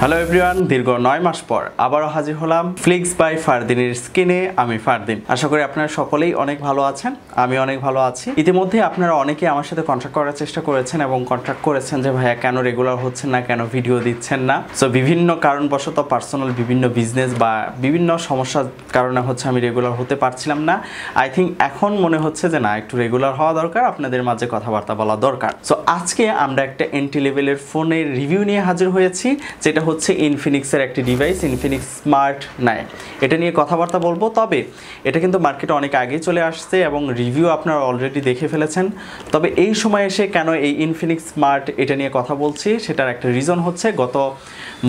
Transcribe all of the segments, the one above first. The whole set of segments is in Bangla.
হ্যালো এভরিওয়ান, দীর্ঘ 9 মাস পর আবারও হাজির হলাম ফ্লিক্স বাই ফারদিনের স্ক্রিনে। আমি ফারদিন। আশা করি আপনারা সকলেই অনেক ভালো আছেন, আমি অনেক ভালো আছি। ইতিমধ্যে আপনারা অনেকেই আমার সাথে কন্ট্যাক্ট করার চেষ্টা করেছেন এবং কন্ট্যাক্ট করেছেন যে ভাইয়া কেন রেগুলার হচ্ছেন না, কেন ভিডিও দিচ্ছেন না। সো বিভিন্ন কারণবশত পার্সোনাল বিভিন্ন বিজনেস বা বিভিন্ন সমস্যার কারণে হচ্ছে আমি রেগুলার হতে পারছিলাম না। আই থিঙ্ক এখন মনে হচ্ছে যে না, একটু রেগুলার হওয়া দরকার, আপনাদের মাঝে কথাবার্তা বলা দরকার। সো আজকে আমরা একটা এন্ট্রি লেভেলের ফোনের রিভিউ নিয়ে হাজির হয়েছি, যেটা হচ্ছে ইনফিনিক্সের একটি ডিভাইস, ইনফিনিক্স স্মার্ট 9। এটা নিয়ে কথাবার্তা বলবো। তবে এটা কিন্তু মার্কেটে অনেক আগেই চলে আসছে এবং রিভিউ আপনারা অলরেডি দেখে ফেলেছেন। তবে এই সময় এসে কেন এই ইনফিনিক্স স্মার্ট এটা নিয়ে কথা বলছি, সেটার একটা রিজন হচ্ছে গত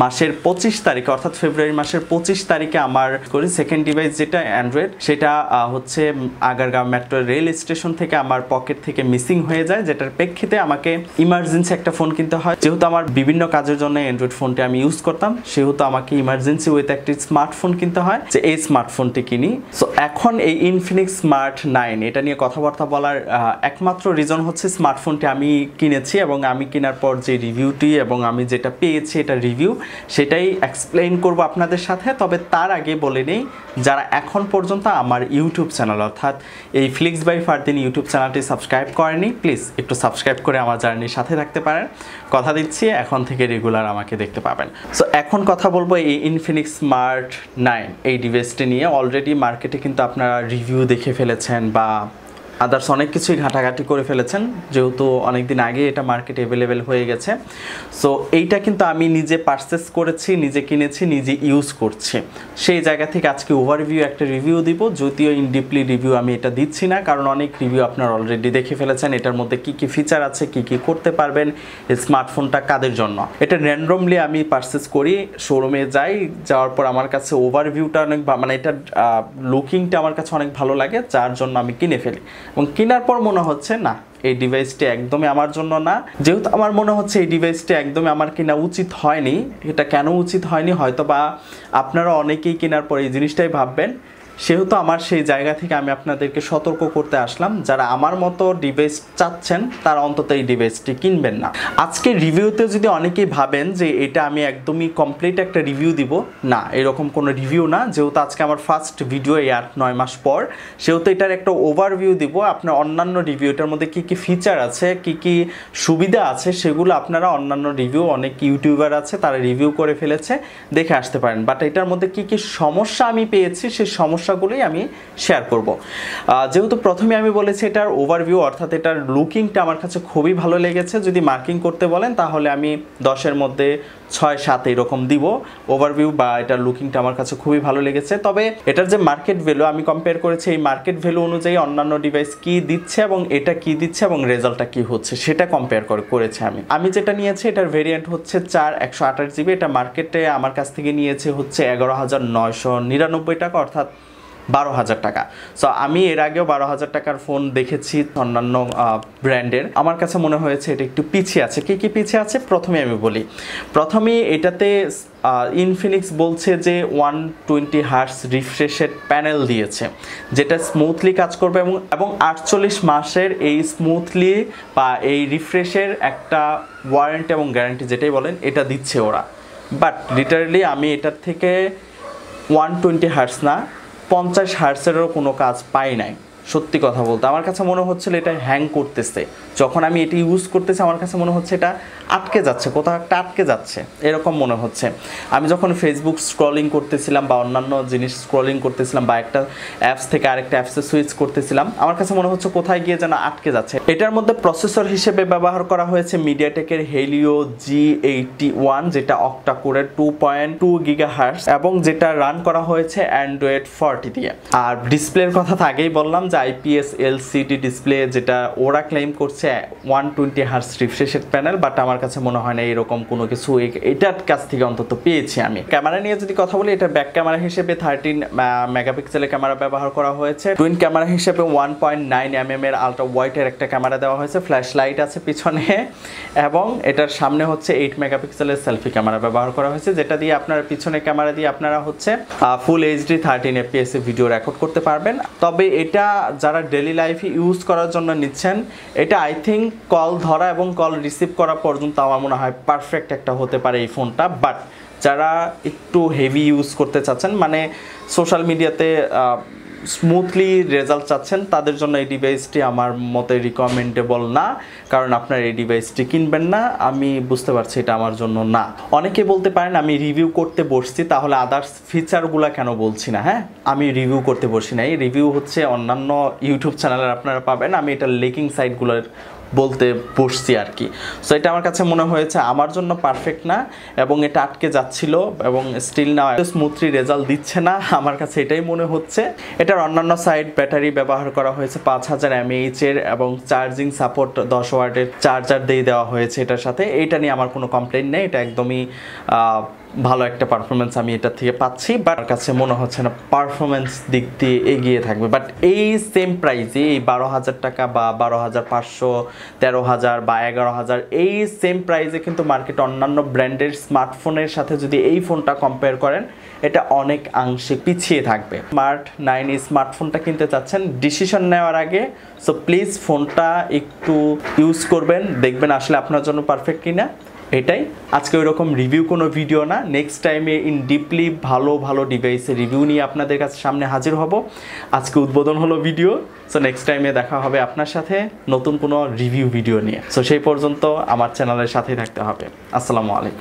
মাসের 25 তারিখে অর্থাৎ ফেব্রুয়ারি মাসের 25 তারিখে আমার সেকেন্ড ডিভাইস যেটা অ্যান্ড্রয়েড, সেটা হচ্ছে আগারগাঁও মেট্রো রেল স্টেশন থেকে আমার পকেট থেকে মিসিং হয়ে যায়, যেটার প্রেক্ষিতে আমাকে ইমার্জেন্সি একটা ফোন কিনতে হয়। যেহেতু আমার বিভিন্ন কাজের জন্য অ্যান্ড্রয়েড ফোনটি আমি ইউজ করতাম, সেহেতু আমাকে ইমার্জেন্সি উইথ একটি স্মার্টফোন কিনতে হয়, যে এই স্মার্টফোনটি কিনি। সো এখন এই ইনফিনিক্স স্মার্ট 9 এটা নিয়ে কথাবার্তা বলার একমাত্র রিজন হচ্ছে স্মার্টফোনটি আমি কিনেছি এবং আমি কেনার পর যে রিভিউটি এবং আমি যেটা পেয়েছি এটা রিভিউ, সেটাই এক্সপ্লেইন করব আপনাদের সাথে। তবে তার আগে বলে নেই, যারা এখন পর্যন্ত আমার ইউটিউব চ্যানেল অর্থাৎ এই ফ্লিক্স বাই ফারদিন ইউটিউব চ্যানেলটি সাবস্ক্রাইব করেনি, প্লিজ একটু সাবস্ক্রাইব করে আমার জার্নির সাথে থাকতে পারেন। কথা দিচ্ছি এখন থেকে রেগুলার আমাকে দেখতে পাবেন। সো এখন কথা বলবো এই ইনফিনিক্স স্মার্ট 9 এই ডিভাইসটি নিয়ে। অলরেডি মার্কেটে কিন্তু আপনারা রিভিউ দেখে ফেলেছেন বা আদার্স অনেক কিছুই ঘাটাঘাটি করে ফেলেছেন, যেহেতু অনেকদিন আগে এটা মার্কেটে অ্যাভেলেবেল হয়ে গেছে। সো এইটা কিন্তু আমি নিজে পারচেস করেছি, নিজে কিনেছি, নিজে ইউজ করছি। সেই জায়গা থেকে আজকে ওভারভিউ একটা রিভিউ দিব, যদিও ইন ডিপলি রিভিউ আমি এটা দিচ্ছি না, কারণ অনেক রিভিউ আপনারা অলরেডি দেখে ফেলেছেন। এটার মধ্যে কি কি ফিচার আছে, কি কি করতে পারবেন, এই স্মার্টফোনটা কাদের জন্য। এটা র্যান্ডমলি আমি পারচেস করি, শোরুমে যাই, যাওয়ার পর আমার কাছে ওভারভিউটা অনেক মানে এটার লুকিংটা আমার কাছে অনেক ভালো লাগে, যার জন্য আমি কিনে ফেলি। এবং কেনার পর মনে হচ্ছে না, এই ডিভাইসটি একদমই আমার জন্য না। যেহেতু আমার মনে হচ্ছে এই ডিভাইসটি একদমই আমার কেনা উচিত হয়নি। এটা কেন উচিত হয়নি হয়তো বা আপনারা অনেকেই কেনার পর এই জিনিসটাই ভাববেন, সেহেতু আমার সেই জায়গা থেকে আমি আপনাদেরকে সতর্ক করতে আসলাম, যারা আমার মতো ডিভাইস চাচ্ছেন তারা অন্তত এই ডিভাইসটি কিনবেন না। আজকে রিভিউতে যদি অনেকেই ভাবেন যে এটা আমি একদমই কমপ্লিট একটা রিভিউ দিব, না, এরকম কোনো রিভিউ না। যেহেতু আজকে আমার ফার্স্ট ভিডিও এই 8-9 মাস পর, সেহেতু এটার একটা ওভারভিউ দিব। আপনার অন্যান্য রিভিউটার মধ্যে কি কি ফিচার আছে, কি কি সুবিধা আছে, সেগুলো আপনারা অন্যান্য রিভিউ অনেক ইউটিউবার আছে তারা রিভিউ করে ফেলেছে, দেখে আসতে পারেন। বাট এটার মধ্যে কি কি সমস্যা আমি পেয়েছি, সেই সমস্যাগুলোই আমি শেয়ার করব। যেহেতু প্রথমে আমি বলেছি এটার ওভারভিউ অর্থাৎ এটার লুকিংটা আমার কাছে খুবই ভালো লেগেছে। যদি মার্কিং করতে বলেন তাহলে আমি 10-এর মধ্যে 6-7 এরকম দিব ওভারভিউ, বা এটার লুকিংটা আমার কাছে খুবই ভালো লেগেছে। তবে এটার যে মার্কেট ভ্যালু আমি কম্পেয়ার করেছি, এই মার্কেট ভ্যালু অনুযায়ী অন্যান্য ডিভাইস কি দিচ্ছে এবং এটা কি দিচ্ছে এবং রেজাল্টটা কি হচ্ছে সেটা কম্পেয়ার করেছি। আমি যেটা নিয়েছি এটার ভেরিয়েন্ট হচ্ছে 4/128GB। এটা মার্কেটে আমার কাছ থেকে নিয়েছে হচ্ছে 11,999 টাকা, অর্থাৎ 12,000 টাকা। সো আমি এর আগেও 12,000 টাকার ফোন দেখেছি অন্যান্য ব্র্যান্ডের, আমার কাছে মনে হয়েছে এটা একটু পিছিয়ে আছে। কি কি পিছিয়ে আছে প্রথমে আমি বলি। প্রথমে এটাতে ইনফিনিক্স বলছে যে 120 হার্টজ রিফ্রেশের প্যানেল দিয়েছে, যেটা স্মুথলি কাজ করবে এবং 48 মাসের এই স্মুথলি বা এই রিফ্রেশের একটা ওয়ারেন্টি এবং গ্যারান্টি যেটাই বলেন এটা দিচ্ছে ওরা। বাট লিটারালি আমি এটার থেকে 120 হার্টজ না 50 হার্টসেরও কোনো কাজ পাই নাই। সত্যি কথা বলতে আমার কাছে মনে হচ্ছিল এটা হ্যাং করতেছে। যখন আমি এটা ইউজ করতেছি আমার কাছে মনে হচ্ছে এটা আটকে যাচ্ছে, কোথাও একটা আটকে যাচ্ছে, এরকম মনে হচ্ছে। আমি যখন ফেসবুক স্ক্রলিং করতেছিলাম বা অন্যান্য জিনিস স্ক্রলিং করতেছিলাম বা একটা অ্যাপস থেকে আরেকটা অ্যাপসে সুইচ করতেছিলাম, আমার কাছে মনে হচ্ছে কোথায় গিয়ে যেন আটকে যাচ্ছে। এটার মধ্যে প্রসেসর হিসেবে ব্যবহার করা হয়েছে মিডিয়াটেকের হেলিও G81, যেটা অক্টা কোরের 2.2 GHz এবং যেটা রান করা হয়েছে অ্যান্ড্রয়েড 40 দিয়ে। আর ডিসপ্লের কথা তো আগেই বললাম যে IPS LCD ডিসপ্লে, যেটা ওরা ক্লেম করছে 120 হার্টজ রিফ্রেশের প্যানেল, বাট আমার কাছে মনে হয় না এরকম কোনো কিছু এটার কাছ থেকে অন্তত পেয়েছি আমি। ক্যামেরা নিয়ে যদি কথা বলি, এটা ব্যাক ক্যামেরা হিসেবে 13 মেগাপিক্সেলের ক্যামেরা ব্যবহার করা হয়েছে। টুইন ক্যামেরা হিসেবে 1.9 mm এর আলট্রা ওয়াইডের একটা ক্যামেরা দেওয়া হয়েছে, ফ্ল্যাশ লাইট আছে পিছনে, এবং এটার সামনে হচ্ছে 8 মেগাপিক্সেলের সেলফি ক্যামেরা ব্যবহার করা হয়েছে, যেটা দিয়ে আপনারা পিছনে ক্যামেরা দিয়ে আপনারা হচ্ছে ফুল HD 13 FPS ভিডিও রেকর্ড করতে পারবেন। তবে এটা যারা ডেইলি লাইফে ইউজ করার জন্য নিচ্ছেন, এটা আই থিঙ্ক কল ধরা এবং কল রিসিভ করা পর্যন্ত আমার মনে হয় পারফেক্ট একটা হতে পারে এই ফোনটা। বাট যারা একটু হেভি ইউজ করতে চাচ্ছেন, মানে সোশ্যাল মিডিয়াতে স্মুথলি রেজাল্ট চাচ্ছেন, তাদের জন্য এই ডিভাইসটি আমার মতে রিকমেন্ডেবল না, কারণ আপনার এই ডিভাইসটি কিনবেন না। আমি বুঝতে পারছি এটা আমার জন্য না। অনেকে বলতে পারেন আমি রিভিউ করতে বসছি, তাহলে আদার্স ফিচারগুলো কেন বলছি না? হ্যাঁ, আমি রিভিউ করতে বসি নাই, রিভিউ হচ্ছে অন্যান্য ইউটিউব চ্যানেলের আপনারা পাবেন, আমি এটা লিকিং সাইটগুলোর বলতে বসছি আর কি। সো এটা আমার কাছে মনে হয়েছে আমার জন্য পারফেক্ট না, এবং এটা আটকে যাচ্ছিল এবং স্টিল না স্মুথলি রেজাল্ট দিচ্ছে না, আমার কাছে এটাই মনে হচ্ছে। এটার অন্যান্য সাইড ব্যাটারি ব্যবহার করা হয়েছে 5000 mAh এর, এবং চার্জিং সাপোর্ট 10 ওয়াটের চার্জার দিয়ে দেওয়া হয়েছে এটার সাথে। এইটা নিয়ে আমার কোনো কমপ্লেইন নেই, এটা একদমই ভালো একটা পারফরমেন্স আমি এটার থেকে পাচ্ছি, বাট আমার কাছে মনে হচ্ছে না পারফরমেন্স দিক দিয়ে এগিয়ে থাকবে। বাট এই সেম প্রাইসে, এই 12,000 টাকা বা 12,500, 13,000 বা 11,000, এই সেম প্রাইসে কিন্তু মার্কেটে অন্যান্য ব্র্যান্ডের স্মার্টফোনের সাথে যদি এই ফোনটা কম্পেয়ার করেন, এটা অনেক অংশে পিছিয়ে থাকবে। স্মার্ট 9 স্মার্টফোনটা কিনতে চাচ্ছেন ডিসিশন নেওয়ার আগে, সো প্লিজ ফোনটা একটু ইউজ করবেন, দেখবেন আসলে আপনার জন্য পারফেক্ট কিনা। এটাই আজকে ওই রকম রিভিউ কোনো ভিডিও না, নেক্সট টাইমে ইন ডিপলি ভালো ভালো ডিভাইসের রিভিউ নিয়ে আপনাদের কাছে সামনে হাজির হব। আজকে উদ্বোধন হলো ভিডিও, সো নেক্সট টাইমে দেখা হবে আপনার সাথে নতুন কোনো রিভিউ ভিডিও নিয়ে। সো সেই পর্যন্ত আমার চ্যানেলের সাথেই থাকতে হবে। আসসালামু আলাইকুম।